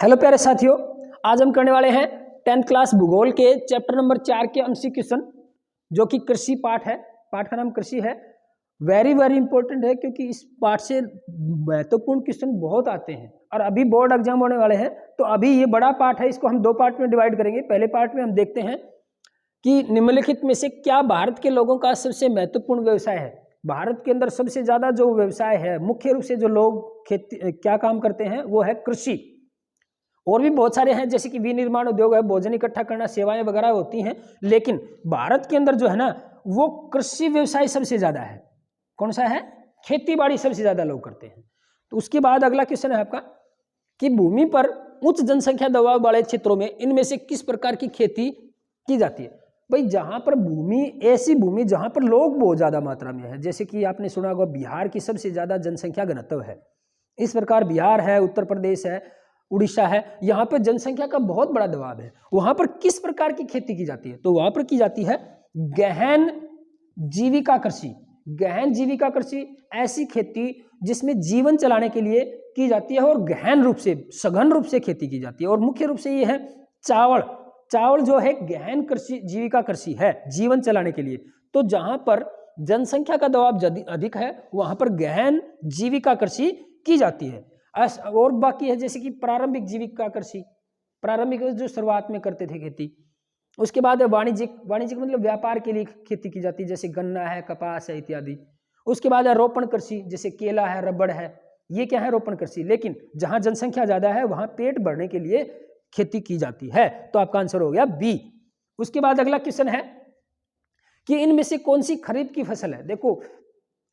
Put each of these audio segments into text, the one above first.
Hello प्यारे साथियों, आज हम करने वाले हैं 10th क्लास भूगोल के चैप्टर नंबर 4 के एमसी क्वेश्चन, जो कि कृषि पाठ है। पाठ का नाम कृषि है। वेरी वेरी इंपॉर्टेंट है क्योंकि इस पाठ से महत्वपूर्ण क्वेश्चन बहुत आते हैं और अभी बोर्ड एग्जाम होने वाले हैं। तो अभी ये बड़ा पाठ है, इसको हम दो पार्ट में डिवाइड करेंगे। पहले पार्ट में हम देखते हैं कि निम्नलिखित में से क्या भारत के लोगों का सबसे महत्वपूर्ण व्यवसाय है। भारत के अंदर सबसे ज्यादा जो व्यवसाय है, मुख्य रूप से जो लोग खेती क्या काम करते हैं, वो है कृषि। और भी बहुत सारे हैं, जैसे कि विनिर्माण उद्योग है, भोजन इकट्ठा करना, सेवाएं वगैरह होती हैं। लेकिन भारत के अंदर जो है ना, वो कृषि व्यवसाय सबसे ज्यादा है। कौन सा है? खेती बाड़ी सबसे ज्यादा लोग करते हैं। तो उसके बाद अगला क्वेश्चन है आपका कि भूमि पर उच्च जनसंख्या दबाव वाले क्षेत्रों में इनमें से किस प्रकार की खेती की जाती है। भाई, जहां पर भूमि, ऐसी भूमि जहां पर लोग बहुत ज्यादा मात्रा में है, जैसे कि आपने सुना होगा बिहार की सबसे ज्यादा जनसंख्या घनत्व है। इस प्रकार बिहार है, उत्तर प्रदेश है, उड़ीसा है, यहाँ पर जनसंख्या का बहुत बड़ा दबाव है। वहां पर किस प्रकार की खेती की जाती है? तो वहां पर की जाती है गहन जीविका कृषि। गहन जीविका कृषि ऐसी खेती जिसमें जीवन चलाने के लिए की जाती है और गहन रूप से, सघन रूप से खेती की जाती है। और मुख्य रूप से ये है चावल। चावल जो है गहन कृषि, जीविका कृषि है जीवन चलाने के लिए। तो जहां पर जनसंख्या का दबाव अधिक है, वहां पर गहन जीविका कृषि की जाती है। और बाकी है जैसे कि प्रारंभिक जीविका कृषि, प्रारंभिक जो शुरुआत में करते थे खेती। उसके बाद है वाणिज्यिक। वाणिज्यिक मतलब व्यापार के लिए खेती की जाती है, जैसे गन्ना है, कपास है इत्यादि। उसके बाद है रोपण कृषि, जैसे केला है, रबड़ है। ये क्या है? रोपण कृषि। लेकिन जहां जनसंख्या ज्यादा है वहां पेट भरने के लिए खेती की जाती है। तो आपका आंसर हो गया बी। उसके बाद अगला क्वेश्चन है कि इनमें से कौन सी खरीफ की फसल है। देखो,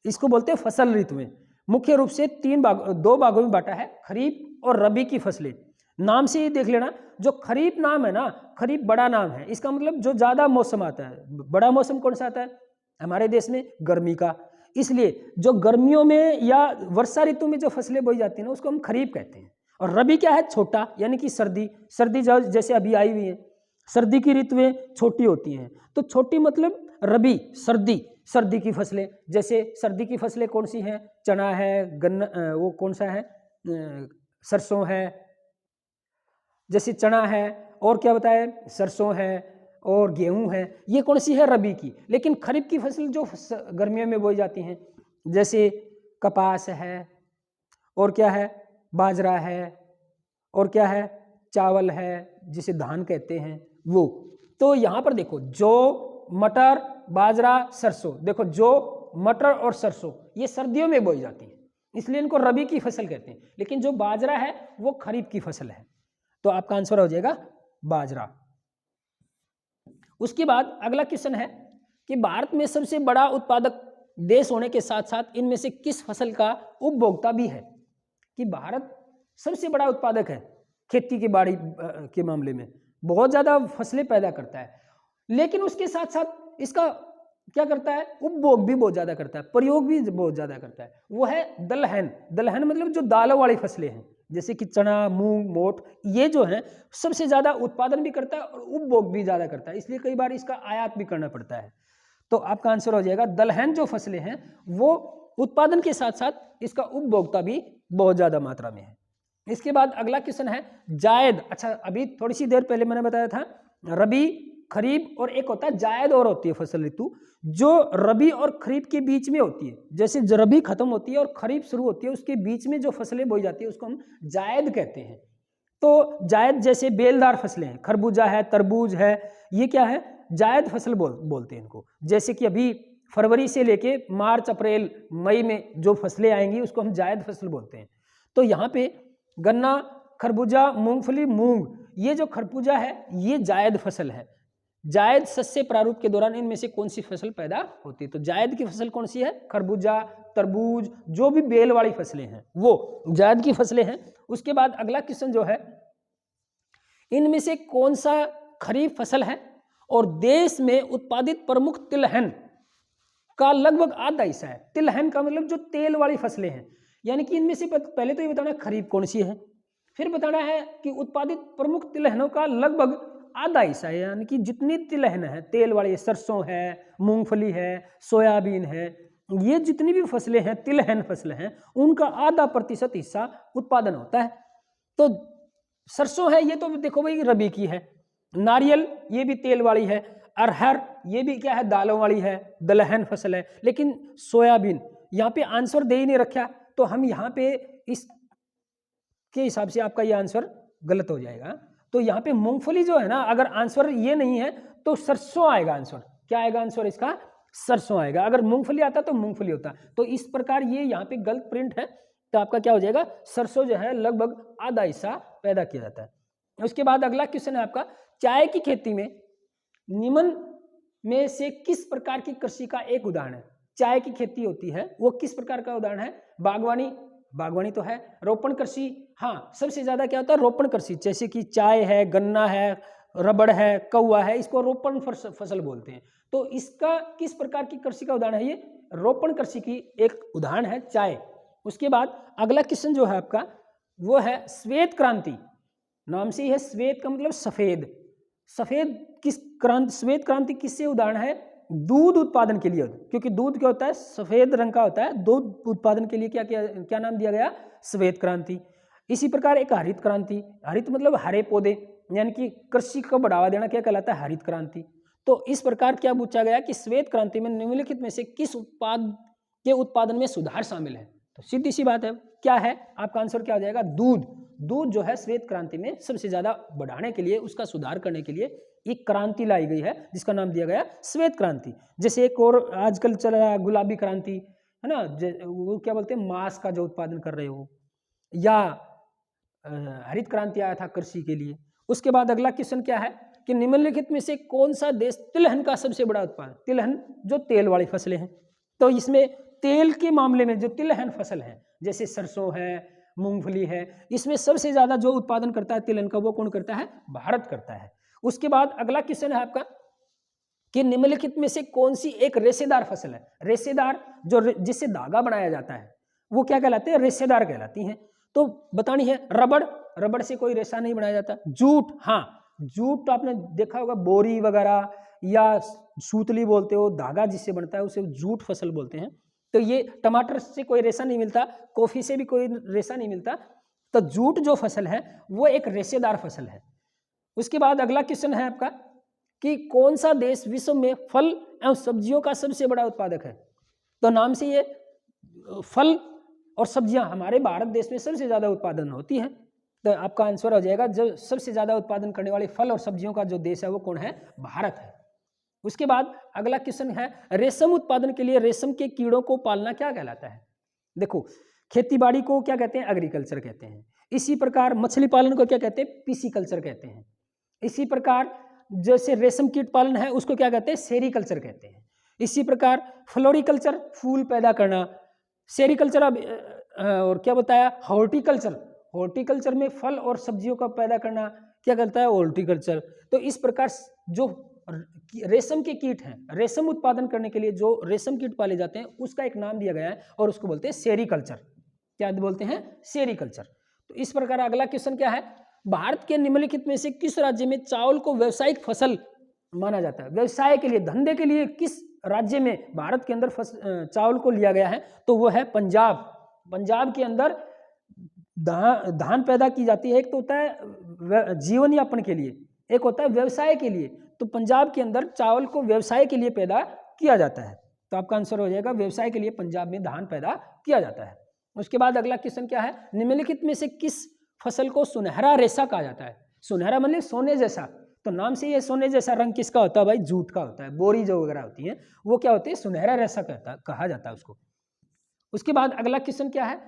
इसको बोलते हैं फसल ऋतु में। मुख्य रूप से दो भागों में बांटा है, खरीफ और रबी की फसलें। नाम से ही देख लेना, जो खरीफ नाम है ना, खरीफ बड़ा नाम है। इसका मतलब जो ज्यादा मौसम आता है। बड़ा मौसम कौन सा आता है हमारे देश में? गर्मी का। इसलिए जो गर्मियों में या वर्षा ऋतु में जो फसलें बोई जाती है ना, उसको हम खरीफ कहते हैं। और रबी क्या है? छोटा, यानी कि सर्दी। सर्दी जैसे अभी आई हुई है, सर्दी की ऋतुएं छोटी होती हैं। तो छोटी मतलब रबी, सर्दी, सर्दी की फसलें। जैसे सर्दी की फसलें कौन सी हैं? चना है, गन्ना, वो कौन सा है, सरसों है, जैसे चना है, और क्या बताए, सरसों है और गेहूं है। ये कौन सी है? रबी की। लेकिन खरीफ की फसल जो गर्मियों में बोई जाती हैं, जैसे कपास है, और क्या है, बाजरा है, और क्या है, चावल है, जिसे धान कहते हैं वो। तो यहां पर देखो, जौ, मटर, बाजरा, सरसों। देखो, जौ, मटर और सरसों ये सर्दियों में बोई जाती है, इसलिए इनको रबी की फसल कहते हैं। लेकिन जो बाजरा है वो खरीफ की फसल है। तो आपका आंसर हो जाएगा बाजरा। उसके बाद अगला क्वेश्चन है कि भारत में सबसे बड़ा उत्पादक देश होने के साथ साथ इनमें से किस फसल का उपभोक्ता भी है। कि भारत सबसे बड़ा उत्पादक है खेती की बाड़ी के मामले में, बहुत ज्यादा फसलें पैदा करता है। लेकिन उसके साथ साथ इसका क्या करता है? उपभोग भी बहुत ज्यादा करता है, प्रयोग भी बहुत ज्यादा करता है। वो है दलहन। दलहन मतलब जो दालों वाली फसलें हैं, जैसे कि चना, मूंग, मोठ, ये जो है सबसे ज्यादा उत्पादन भी करता है और उपभोग भी ज्यादा करता है। इसलिए कई बार इसका आयात भी करना पड़ता है। तो आपका आंसर हो जाएगा दलहन। जो फसलें हैं वो उत्पादन के साथ साथ इसका उपभोक्ता भी बहुत ज्यादा मात्रा में है। इसके बाद अगला क्वेश्चन है जायद। अच्छा, अभी थोड़ी सी देर पहले मैंने बताया था रबी, खरीफ, और एक होता है जायद और होती है फसल ऋतु, जो रबी और खरीफ के बीच में होती है। जैसे रबी खत्म होती है और खरीफ शुरू होती है, उसके बीच में जो फसलें बोई जाती है उसको हम जायद कहते हैं। तो जायद जैसे बेलदार फसलें हैं, खरबूजा है, तरबूज है, ये क्या है? जायद फसल बोलते हैं इनको। जैसे कि अभी फरवरी से लेके मार्च, अप्रैल, मई में जो फसलें आएंगी उसको हम जायद फसल बोलते हैं। तो यहाँ पे गन्ना, खरबूजा, मूंगफली, मूंग, ये जो खरबूजा है ये जायद फसल है। जायद सस्य प्रारूप के दौरान इनमें से कौन सी फसल पैदा होती है? तो जायद की फसल कौन सी है? खरबूजा, तरबूज, जो भी बेल वाली फसलें हैं वो जायद की फसलें हैं। उसके बाद अगला क्वेश्चन जो है, इनमें से कौन सा खरीफ फसल है और देश में उत्पादित प्रमुख तिलहन का लगभग आधा हिस्सा है। तिलहन का मतलब जो तेल वाली फसलें हैं, यानी कि इनमें से पहले तो ये बताना है खरीफ कौन सी है, फिर बताना है कि उत्पादित प्रमुख तिलहनों का लगभग आधा हिस्सा है। यानी कि जितनी तिलहन है तेल वाली, सरसों है, मूंगफली है, सोयाबीन है, ये जितनी भी फसलें हैं तिलहन फसलें हैं, उनका आधा प्रतिशत हिस्सा उत्पादन होता है। तो सरसों है ये तो देखो भाई रबी की है, नारियल ये भी तेल वाली है, अरहर ये भी क्या है दालों वाली है, दलहन फसल है। लेकिन सोयाबीन यहाँ पे आंसर दे ही नहीं रखा, तो हम यहाँ पे इस के हिसाब से आपका ये आंसर गलत हो जाएगा। तो यहाँ पे मूंगफली जो है ना, अगर आंसर ये नहीं है तो सरसों आएगा आंसर। क्या आएगा आंसर इसका? सरसों आएगा। अगर मूंगफली आता तो मूंगफली होता। तो इस प्रकार ये यहाँ पे गलत प्रिंट है, तो आपका क्या हो जाएगा? सरसों जो है लगभग आधा हिस्सा पैदा किया जाता है। उसके बाद अगला क्वेश्चन है आपका, चाय की खेती में निम्न में से किस प्रकार की कृषि का एक उदाहरण है? चाय की खेती होती है वो किस प्रकार का उदाहरण है? बागवानी, बागवानी तो है। रोपण कृषि, हाँ सबसे ज्यादा क्या होता है? रोपण कृषि, जैसे कि चाय है, गन्ना है, रबड़ है, कौवा है, इसको रोपण फसल बोलते हैं। तो इसका किस प्रकार की कृषि का उदाहरण है? ये रोपण कृषि की एक उदाहरण है चाय। उसके बाद अगला क्वेश्चन जो है आपका वो है श्वेत क्रांति। नाम से ही है, श्वेत का मतलब सफेद। सफेद किस क्रांति, श्वेत क्रांति किससे उदाहरण है? दूध उत्पादन के लिए, क्योंकि दूध क्या होता है? सफेद रंग का होता है। दूध उत्पादन के लिए क्या क्या क्या नाम दिया गया? श्वेत क्रांति। इसी प्रकार एक हरित क्रांति, हरित मतलब हरे पौधे, यानी कि कृषि को बढ़ावा देना क्या कहलाता है? हरित क्रांति। तो इस प्रकार क्या पूछा गया कि श्वेत क्रांति में निम्नलिखित में से किस उत्पाद के उत्पादन में सुधार शामिल है? तो सीधी सी बात है, क्या है आपका आंसर? क्या हो जाएगा? दूध। दूध जो है श्वेत क्रांति में सबसे ज्यादा बढ़ाने के लिए, उसका सुधार करने के लिए एक क्रांति लाई गई है जिसका नाम दिया गया श्वेत क्रांति। जैसे एक और आजकल चल रहा है गुलाबी क्रांति, है ना, वो क्या बोलते हैं, मांस का जो उत्पादन कर रहे हो, या हरित क्रांति आया था कृषि के लिए। उसके बाद अगला क्वेश्चन क्या है कि निम्नलिखित में से कौन सा देश तिलहन का सबसे बड़ा उत्पादन? तिलहन जो तेल वाली फसलें हैं, तो इसमें तेल के मामले में जो तिलहन फसल है, जैसे सरसों है, मूंगफली है, इसमें सबसे ज्यादा जो उत्पादन करता है तिलहन का, वो कौन करता है? भारत करता है। उसके बाद अगला क्वेश्चन है आपका कि निम्नलिखित में से कौन सी एक रेशेदार फसल है? रेशेदार जो जिससे धागा बनाया जाता है वो क्या कहलाते हैं? रेशेदार कहलाती हैं। तो बतानी है। रबड़, रबड़ से कोई रेशा नहीं बनाया जाता। जूट, हाँ जूट तो आपने देखा होगा, बोरी वगैरह या सूतली बोलते हो, धागा जिससे बनता है उसे जूट फसल बोलते हैं। तो ये टमाटर से कोई रेशा नहीं मिलता, कॉफी से भी कोई रेशा नहीं मिलता। तो जूट जो फसल है वो एक रेशेदार फसल है। उसके बाद अगला क्वेश्चन है आपका कि कौन सा देश विश्व में फल एवं सब्जियों का सबसे बड़ा उत्पादक है? तो नाम से ये फल और सब्जियां हमारे भारत देश में सबसे ज्यादा उत्पादन होती है। तो आपका आंसर हो जाएगा, जो सबसे ज्यादा उत्पादन करने वाले फल और सब्जियों का जो देश है वो कौन है? भारत है। उसके बाद अगला क्वेश्चन है, रेशम उत्पादन के लिए रेशम के कीड़ों को पालना क्या कहलाता है? देखो, खेतीबाड़ी को क्या कहते हैं? एग्रीकल्चर कहते हैं। इसी प्रकार मछली पालन को क्या कहते हैं? पिसीकल्चर कहते हैं। इसी प्रकार जैसे रेशम कीट पालन है उसको क्या कहते हैं? सेरीकल्चर कहते हैं। इसी प्रकार फ्लोरिकल्चर, फूल पैदा करना, सेरीकल्चर, और क्या बताया? हॉर्टिकल्चर, हॉर्टिकल्चर में फल और सब्जियों का पैदा करना क्या कहता है? हॉर्टिकल्चर। तो इस प्रकार जो रेशम के कीट हैं, रेशम उत्पादन करने के लिए जो रेशम कीट पाले जाते हैं उसका एक नाम दिया गया है और उसको बोलते हैं सेरीकल्चर। क्या बोलते हैं? सेरीकल्चर। तो इस प्रकार अगला क्वेश्चन क्या है, भारत के निम्नलिखित में से किस राज्य में चावल को व्यावसायिक फसल माना जाता है? व्यवसाय के लिए, धंधे के लिए किस राज्य में भारत के अंदर चावल को लिया गया है? तो वो है पंजाब। पंजाब के अंदर धान पैदा की जाती है। एक तो होता है जीवन यापन के लिए, एक होता है व्यवसाय के लिए। तो पंजाब के अंदर चावल को व्यवसाय के लिए पैदा किया जाता है। तो आपका आंसर हो जाएगा व्यवसाय के लिए पंजाब में धान पैदा किया जाता है। उसके बाद अगला क्वेश्चन क्या है, निम्नलिखित में से किस फसल को सुनहरा रेशा कहा जाता है? सुनहरा मतलब सोने जैसा। तो नाम से ये सोने जैसा रंग किसका होता है भाई? जूट का होता है। बोरी जो वगैरह होती है वो क्या होती है? सुनहरा रेशा कहा जाता है उसको। उसके बाद अगला क्वेश्चन क्या है,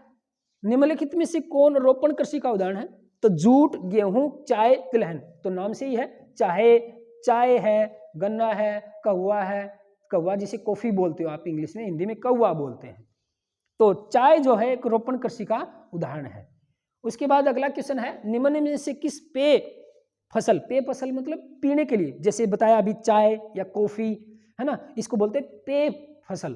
निम्नलिखित में से कौन रोपण कृषि का उदाहरण है? तो जूट, गेहूं, चाय, तिलहन। तो नाम से ही है, चाहे चाय है, गन्ना है, कौवा है, कौवा जिसे कॉफी बोलते हो आप इंग्लिश में, हिंदी में कौवा बोलते हैं। तो चाय जो है एक रोपण कृषि का उदाहरण है। उसके बाद अगला क्वेश्चन है, निम्न में से किस पेय फसल, पेय फसल मतलब पीने के लिए, जैसे बताया अभी चाय या कॉफी, है ना, इसको बोलते हैं पेय फसल।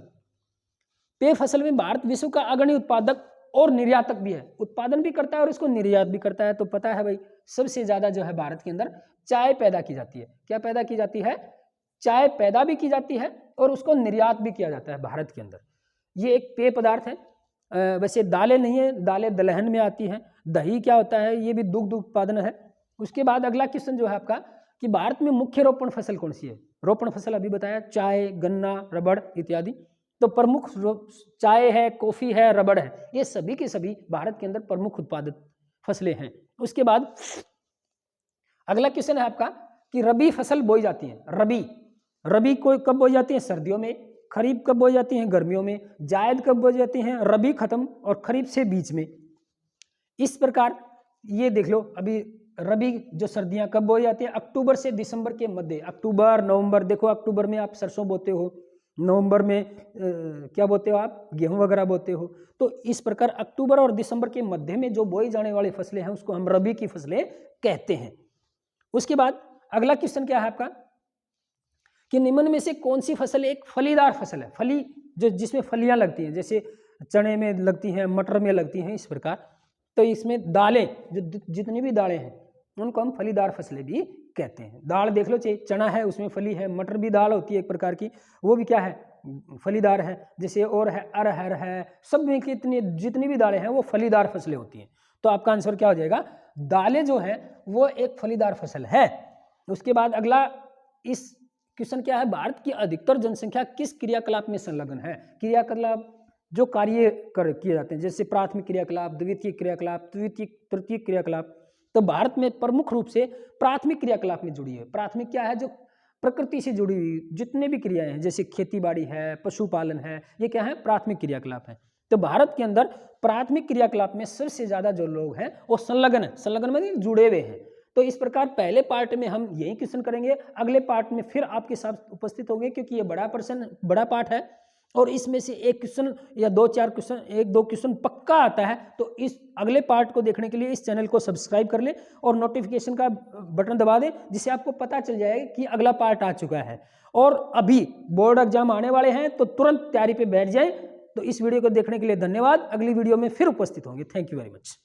पेय फसल में भारत विश्व का अग्रणी उत्पादक और निर्यातक भी है। उत्पादन भी करता है और इसको निर्यात भी करता है। तो पता है भाई सबसे ज्यादा जो है भारत के अंदर चाय पैदा की जाती है। क्या पैदा की जाती है? चाय पैदा भी की जाती है और उसको निर्यात भी किया जाता है भारत के अंदर। ये एक पेय पदार्थ है। वैसे दालें नहीं है, दालें दलहन में आती हैं। दही क्या होता है, ये भी दुग्ध उत्पादन है। उसके बाद अगला क्वेश्चन जो है आपका कि भारत में मुख्य रोपण फसल कौन सी है। रोपण फसल अभी बताया, चाय, गन्ना, रबड़ इत्यादि। तो प्रमुख चाय है, कॉफी है, रबड़ है, ये सभी के सभी भारत के अंदर प्रमुख उत्पादित फसलें हैं। उसके बाद अगला क्वेश्चन है आपका कि रबी फसल बोई जाती है। रबी को कब बोई जाती है, सर्दियों में। खरीफ कब बोई जाती है, गर्मियों में। जायद कब बोई जाती हैं, रबी खत्म और खरीफ से बीच में। इस प्रकार ये देख लो, अभी रबी जो सर्दियां कब बोई जाती है, अक्टूबर से दिसंबर के मध्य। अक्टूबर नवंबर, देखो अक्टूबर में आप सरसों बोते हो, नवंबर में क्या बोते हो आप, गेहूं वगैरह बोते हो। तो इस प्रकार अक्टूबर और दिसंबर के मध्य में जो बोई जाने वाली फसलें हैं उसको हम रबी की फसलें कहते हैं। उसके बाद अगला क्वेश्चन क्या है आपका कि निम्न में से कौन सी फसल एक फलीदार फसल है। फली जो जिसमें फलियां लगती हैं, जैसे चने में लगती हैं, मटर में लगती हैं, इस प्रकार। तो इसमें दालें, जो जितनी भी दालें हैं उनको हम फलीदार फसलें भी कहते हैं। दाल देख लो, चाहिए चना है उसमें फली है, मटर भी दाल होती है एक प्रकार की, वो भी क्या है, फलीदार है। जैसे और है अरहर है, सब में कितनी जितनी भी दालें हैं वो फलीदार फसलें होती हैं। तो आपका आंसर क्या हो जाएगा, दालें जो है वो एक फलीदार फसल है। उसके बाद अगला इस क्वेश्चन क्या है, भारत की अधिकतर जनसंख्या किस क्रियाकलाप में संलग्न है। क्रियाकलाप जो कार्य किए जाते हैं, जैसे प्राथमिक क्रियाकलाप, द्वितीय क्रियाकलाप, तृतीय क्रियाकलाप। तो भारत में प्रमुख रूप से प्राथमिक क्रियाकलाप में जुड़ी है। प्राथमिक क्या है, जो प्रकृति से जुड़ी हुई जितने भी क्रियाएं हैं, जैसे खेती बाड़ी है, पशुपालन है, ये क्या है, प्राथमिक क्रियाकलाप है। तो भारत के अंदर प्राथमिक क्रियाकलाप में सबसे ज्यादा जो लोग हैं वो संलग्न है। संलग्न में जुड़े हुए हैं। तो इस प्रकार पहले पार्ट में हम यही क्वेश्चन करेंगे, अगले पार्ट में फिर आपके साथ उपस्थित होंगे, क्योंकि ये बड़ा पार्ट है और इसमें से एक क्वेश्चन या दो चार क्वेश्चन, एक दो क्वेश्चन पक्का आता है। तो इस अगले पार्ट को देखने के लिए इस चैनल को सब्सक्राइब कर ले और नोटिफिकेशन का बटन दबा दें, जिससे आपको पता चल जाएगा कि अगला पार्ट आ चुका है। और अभी बोर्ड एग्जाम आने वाले हैं तो तुरंत तैयारी पे बैठ जाएं। तो इस वीडियो को देखने के लिए धन्यवाद। अगली वीडियो में फिर उपस्थित होंगे। Thank you very much.